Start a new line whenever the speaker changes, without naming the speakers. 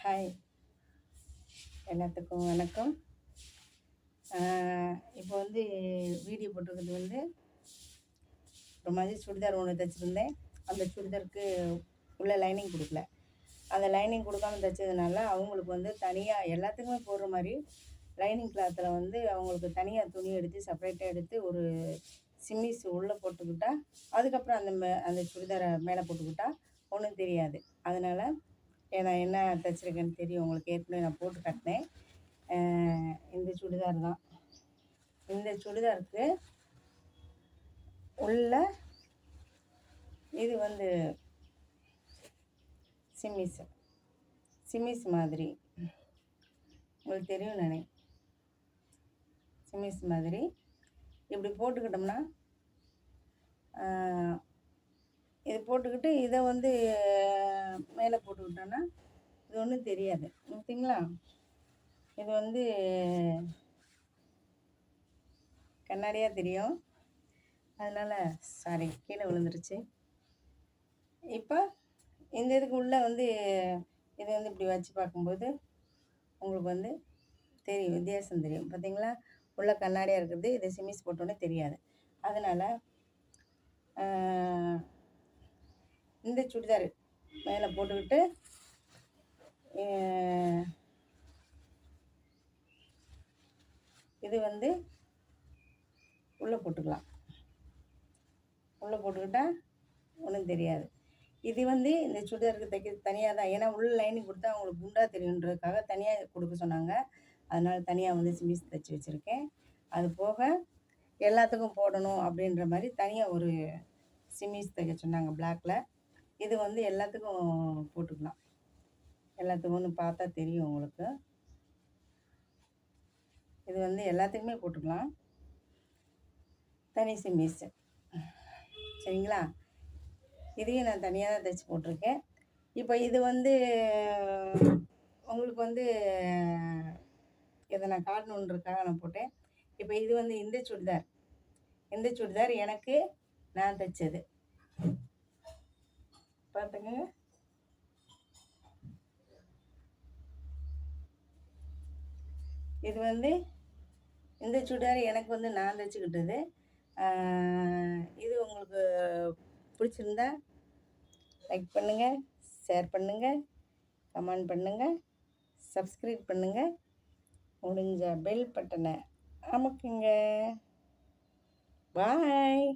Hi, எல்லாத்துக்கும் வணக்கம். இப்போ வீடியோ போட்டிருக்கிறது ஒரு மாதிரி சுடிதார் ஒன்று தைச்சிருந்தேன். அந்த சுடிதாருக்கு உள்ள லைனிங் கொடுக்கல. அந்த லைனிங் கொடுக்காம தைச்சதுனால அவங்களுக்கு தனியாக எல்லாத்துக்குமே போடுற மாதிரி லைனிங் கிளாத்தில் அவங்களுக்கு தனியாக துணி எடுத்து செப்பரேட்டாக எடுத்து ஒரு சிம்மிஸ் உள்ளே போட்டுக்கிட்டா, அதுக்கப்புறம் அந்த சுடிதாரை மேலே போட்டுக்கிட்டா ஒன்றும் தெரியாது. அதனால் நான் என்ன தைச்சிருக்கேன்னு தெரியும் உங்களுக்கு. ஏற்கனவே நான் போட்டு காட்டினேன். இந்த சுடிதார் தான். இந்த சுடிதாருக்கு உள்ள இது சிம்மிஸ் மாதிரி உங்களுக்கு தெரியும் நானே. சிம்மிஸ் மாதிரி இப்படி போட்டுக்கிட்டோம்னா, இது போட்டுக்கிட்டு இதை மேலே போட்டுக்கிட்டோன்னா இது ஒன்றும் தெரியாது. பார்த்தீங்களா? இது கண்ணாடியாக தெரியும். அதனால் சாரி, கீழே விழுந்துருச்சு. இப்போ இந்த இதுக்கு உள்ள இது இப்படி வச்சு பார்க்கும்போது உங்களுக்கு தெரியும், வித்தியாசம் தெரியும். பார்த்தீங்களா? உள்ள கண்ணாடியாக இருக்கிறது, இதை சிமிஸ் போட்டோன்னே தெரியாது. அதனால் இந்த சுடிதார் மேலே போட்டுக்கிட்டு இது உள்ளே போட்டுக்கலாம். உள்ளே போட்டுக்கிட்டால் ஒன்றும் தெரியாது. இது இந்த சுடிதாருக்கு தைக்க தனியாக தான். ஏன்னா உள்ள லைனிங் கொடுத்தா அவங்களுக்கு குண்டாக தெரியுன்றதுக்காக தனியாக கொடுக்க சொன்னாங்க. அதனால் தனியாக சிமிஸ் தைச்சி வச்சுருக்கேன். அது போக எல்லாத்துக்கும் போடணும் அப்படின்ற மாதிரி தனியாக ஒரு சிமிஸ் தைக்க சொன்னாங்க பிளாக்கில். இது எல்லாத்துக்கும் போட்டுக்கலாம். எல்லாத்துக்கும் பார்த்தா தெரியும் உங்களுக்கு. இது எல்லாத்துக்குமே போட்டுக்கலாம். தனி சிமிஸ், சரிங்களா? இதையும் நான் தனியாக தான் தைச்சி போட்டிருக்கேன். இப்போ இது உங்களுக்கு இதை நான் காட்டணுன்றதுக்காக நான் போட்டேன். இப்போ இது இந்த சுடிதார் எனக்கு நான் தைச்சது. பார்த்துங்க. இது இந்த சுடிதார் எனக்கு நான் தைச்சிக்கிட்டது. இது உங்களுக்கு பிடிச்சிருந்தா லைக் பண்ணுங்கள், ஷேர் பண்ணுங்கள், கமெண்ட் பண்ணுங்கள், சப்ஸ்கிரைப் பண்ணுங்கள். முடிஞ்ச பெல் பட்டனை அமுக்குங்க. பாய்.